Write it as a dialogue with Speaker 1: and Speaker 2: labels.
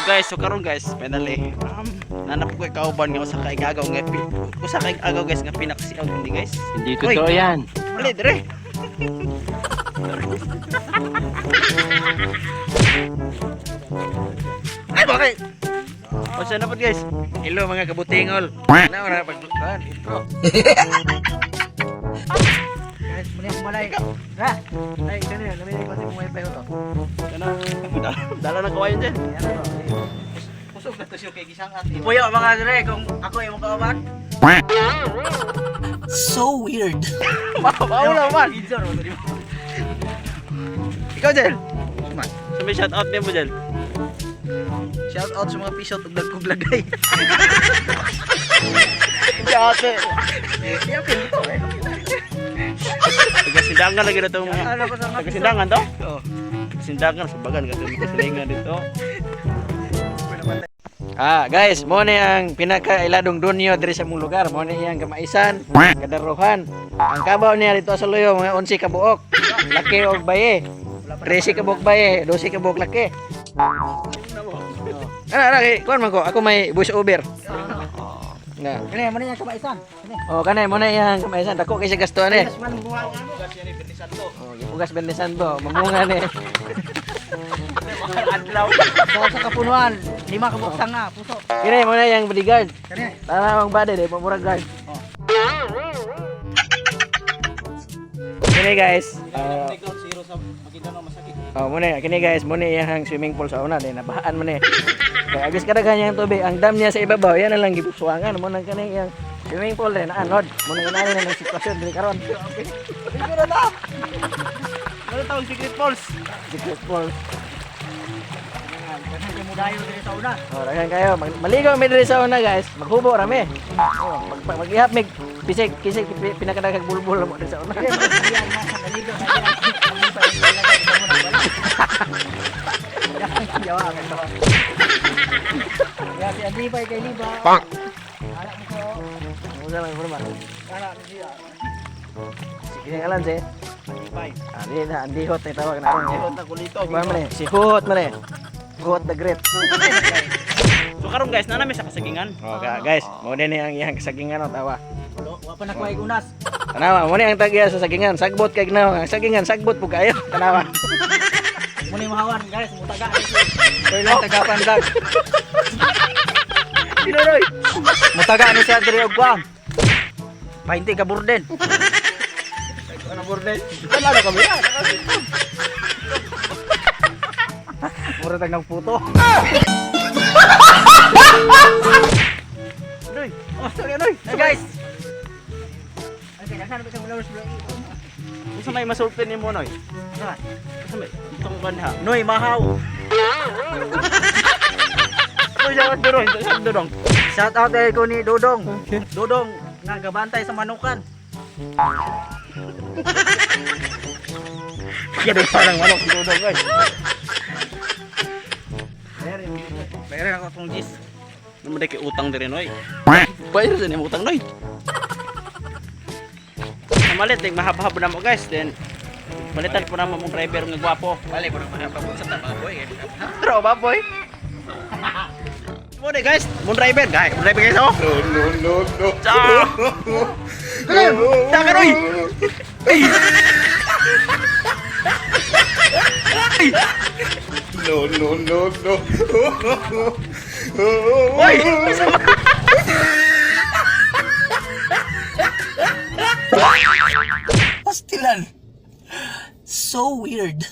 Speaker 1: guys, so karon guys, finally nanap ko kauban nga usa ka igagaw nga usa ka igagaw guys nga pinaksiaw hindi guys.
Speaker 2: Hindi totoo yan.
Speaker 1: Dali, dire. Ay, bakit? O siya na po guys. Hello mga kabutingol. Na ora paglukan intro.
Speaker 3: Guys, muna yung malay. Ha? Ay, ganun yun. Naminig ko yung wifi ko to.
Speaker 1: Kana dala na kawayan din.
Speaker 3: Yan to.
Speaker 1: Pusog na to siya kay gisang ati.
Speaker 3: Puyo mga dire, kung ako yung kauban. So weird.
Speaker 1: Maula man.
Speaker 3: Injor mo di ba?
Speaker 1: Ikaw Jel. So may shout out din mo Jel.
Speaker 3: Shout out sa mga piso ug dagkog lagay.
Speaker 1: Shout out.
Speaker 3: Iya pinto eh.
Speaker 1: Tagasindangan lagi na itong mga
Speaker 3: Ano ko sa mga
Speaker 1: tagasindangan to?
Speaker 3: Oo.
Speaker 1: Sindangan sa bagan kasi may kasilingan dito. Guys, mo ni ang pinakailadong dunyo diri sa mong lugar, mo ni ang kamaisan, kadaruhan. Ang kabaw niya dito sa Loyo mga 11 ka buok, laki og baye. 13 ka buok baye, 12 ka buok laki. Kuan man ko, ako may voice over. Nga.
Speaker 3: Kani mo niya kamaisan. Kani.
Speaker 1: Oh, kanay mo na yang kamaisan, dako kay sa gasto ani.
Speaker 3: Mas man buwan ano.
Speaker 1: Oh, gipugas bendesan to, mamunga ni.
Speaker 3: Adlaw. Sa kapunuan, 5 ka buktang nga, puso.
Speaker 1: Kini mo na yang bodyguard.
Speaker 3: Kani.
Speaker 1: Tara ang bade de pamurag guard. Kini guys. Muna kini guys, muna yang swimming pool sa una din nabahaan mo ni. Kaya agis kada kanya ang tubig, ang dam niya sa ibabaw, yan na lang gipusuangan mo nang kani yang swimming pool din anod. Muna inani na ng sitwasyon diri karon. Siguro na. Ano tawag secret pools? Secret pools.
Speaker 3: Kani mo dayo dire sa una.
Speaker 1: Ragan kayo, maligaw mi diri sa una guys. Maghubo rami. Mag-ihap mig pisik kisik pinakadagag bulbul mo diri sa una.
Speaker 3: Yawa ka to. Ya si Andi pa kay Liba.
Speaker 1: Pang.
Speaker 3: Anak mo ko.
Speaker 1: Musa lang pura ba?
Speaker 3: Anak mo siya.
Speaker 1: Sige ngalan si.
Speaker 3: Bye.
Speaker 1: Andi hot ay tawag na ron.
Speaker 3: Hot na kulito.
Speaker 1: Kuha mo si Hot mo Hot the Great. So karon guys, nana may sa kasagingan. Guys, mo din ang iyang kasagingan o tawa.
Speaker 3: Wa pa nakuha gunas.
Speaker 1: Tanawa, mo ni ang tagya sa sagingan, sagbot kay gnaw. Ang sagingan sagbot pug kayo. Tanawa.
Speaker 3: Muni mahawan guys, mutaga.
Speaker 1: Koy lang tagapan dag. Tinuroy.
Speaker 3: Mutaga ni sa diri og guam. 20 ka burden.
Speaker 1: Ano borden? Wala na kami.
Speaker 3: Mura tag nang puto.
Speaker 1: Noy. Oh, sorry Noy.
Speaker 3: Hey guys. Okay, nasaan ba sa flowers bro?
Speaker 1: Unsa may masulpin nimo Noy?
Speaker 3: Saan?
Speaker 1: Unsa may tong banha?
Speaker 3: Noy mahaw.
Speaker 1: Noy jawan duro, sa dudong.
Speaker 3: Shout out kay ko ni Dodong. Dodong nga gabantay sa manukan.
Speaker 1: Kaya do parang manok si dudong guys.
Speaker 3: Bayar ako tong jis.
Speaker 1: Naman kay utang diri Noy. Bayar sa nimo utang Noy. Malit ding mahab-hab na mo guys, then balitan po na mo mong driver nga gwapo.
Speaker 3: Balik ko na mahapon sa tababoy.
Speaker 1: Tro ba boy? Mo guys, mong driver guys, mong driver guys oh. No. Cha. Taka Noy. Ay.
Speaker 2: No.
Speaker 1: Oy!
Speaker 3: Pastilan. So weird.